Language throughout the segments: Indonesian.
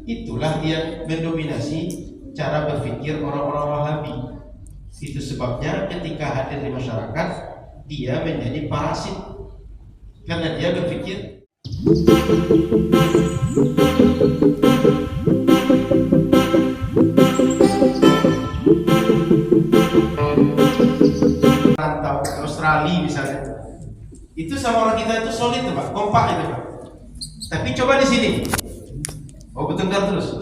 Itulah yang mendominasi cara berpikir orang-orang Wahabi. Itu sebabnya ketika hadir di masyarakat, dia menjadi parasit karena dia berpikir rantau Australia misalnya, itu sama orang kita itu solid tuh Pak, kompak itu Pak. Tapi coba di sini, bertengkar terus.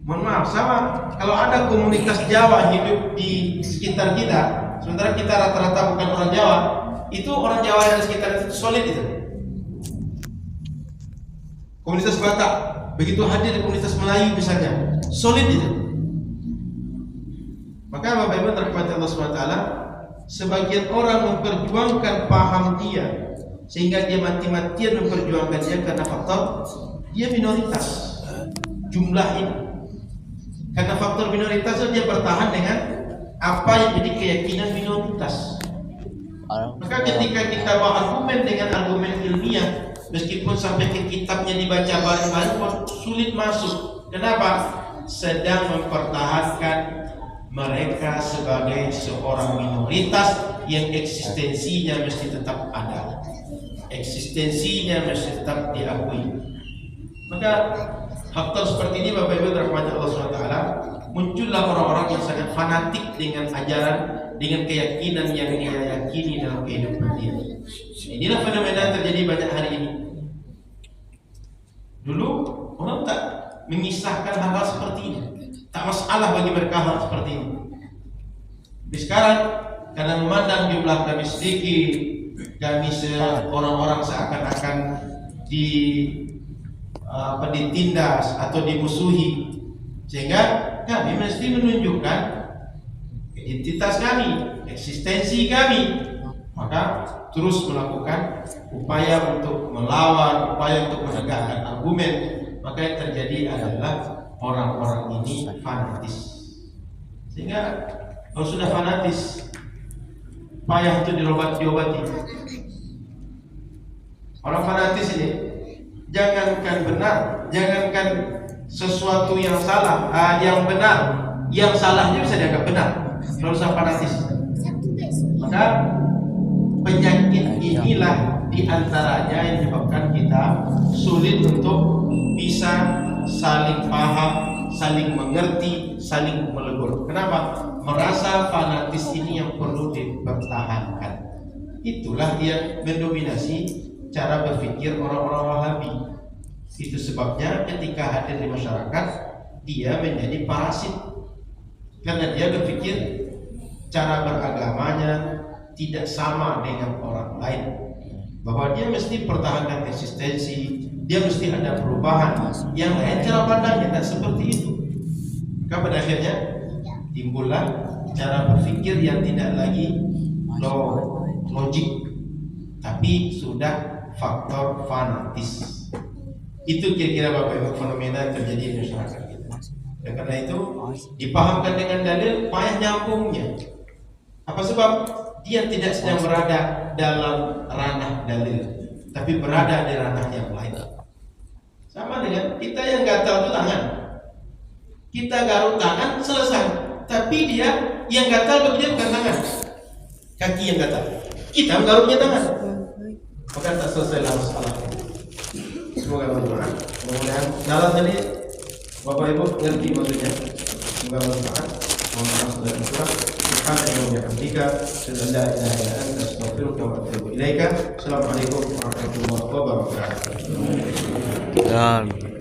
Mohon maaf, sama kalau ada komunitas Jawa hidup di sekitar kita, sementara kita rata-rata bukan orang Jawa, itu orang Jawa yang di sekitar itu solid itu. Komunitas Batak, begitu hadir di komunitas Melayu misalnya, solid itu. Maka Bapak Ibu rahmati Allah SWT, sebagian orang memperjuangkan paham dia sehingga dia mati-matian memperjuangkannya karena faktor dia minoritas jumlah ini. Karena faktor minoritas itu dia bertahan dengan apa yang jadi keyakinan minoritas. Maka ketika kita berargumen dengan argumen ilmiah, meskipun sampai ke kitabnya dibaca bareng-bareng sulit masuk. Kenapa? Sedang mempertahankan mereka sebagai seorang minoritas yang eksistensinya mesti tetap ada, eksistensinya mesti tetap diakui. Maka faktor seperti ini Bapak Ibu rahmati Allah SWT, muncullah orang-orang yang sangat fanatik dengan ajaran, dengan keyakinan yang dia yakini dalam kehidupan dia. Inilah fenomena yang terjadi banyak hari ini. Dulu orang tak mengisahkan hal-hal seperti ini, tak masalah bagi mereka hal seperti ini. Tapi sekarang karena memandang jumlah kami sedikit, kami orang-orang seakan-akan ditindas atau dimusuhi, sehingga kami mesti menunjukkan identitas kami, eksistensi kami. Maka terus melakukan upaya untuk melawan, upaya untuk menegakkan argumen. Maka yang terjadi adalah orang-orang ini fanatis. Sehingga kalau sudah fanatis, payah itu diobati. Orang fanatis ini, jangankan benar, jangankan sesuatu yang salah, yang benar, yang salahnya bisa dianggap benar. Kalau sudah fanatis, maka penyakit inilah diantaranya yang menyebabkan kita sulit untuk bisa saling paham, saling mengerti, saling melegur. Kenapa? Merasa fanatis ini yang perlu dipertahankan. Itulah yang mendominasi cara berpikir orang-orang Wahabi. Itu sebabnya ketika hadir di masyarakat, dia menjadi parasit karena dia berpikir cara beragamanya tidak sama dengan orang lain, bahwa dia mesti pertahankan eksistensi, dia mesti ada perubahan. Yang lain cara pandangnya tidak seperti itu. Maka pada akhirnya timbullah cara berpikir yang tidak lagi logik, tapi sudah faktor fanatis. Itu kira-kira Bapak Ibu fenomena yang terjadi di masyarakat kita. Dan karena itu dipahamkan dengan dalil payah nyambungnya. Apa sebab? Dia tidak sedang berada dalam ranah dalil, tapi berada di ranah yang lain. Sama dengan kita yang gatal itu tangan. Kita garuk tangan selesai, tapi dia yang gatal bagi dia bukan tangan, kaki yang gatal. Kita menggaruknya tangan, maka tak selesai masalah. Semoga bermanfaat. Mudah-mudahan dalam tadi Bapak Ibu ngerti maksudnya. Semoga bermanfaat. Mohon maaf sudah kurang. Assalamualaikum warahmatullahi wabarakatuh.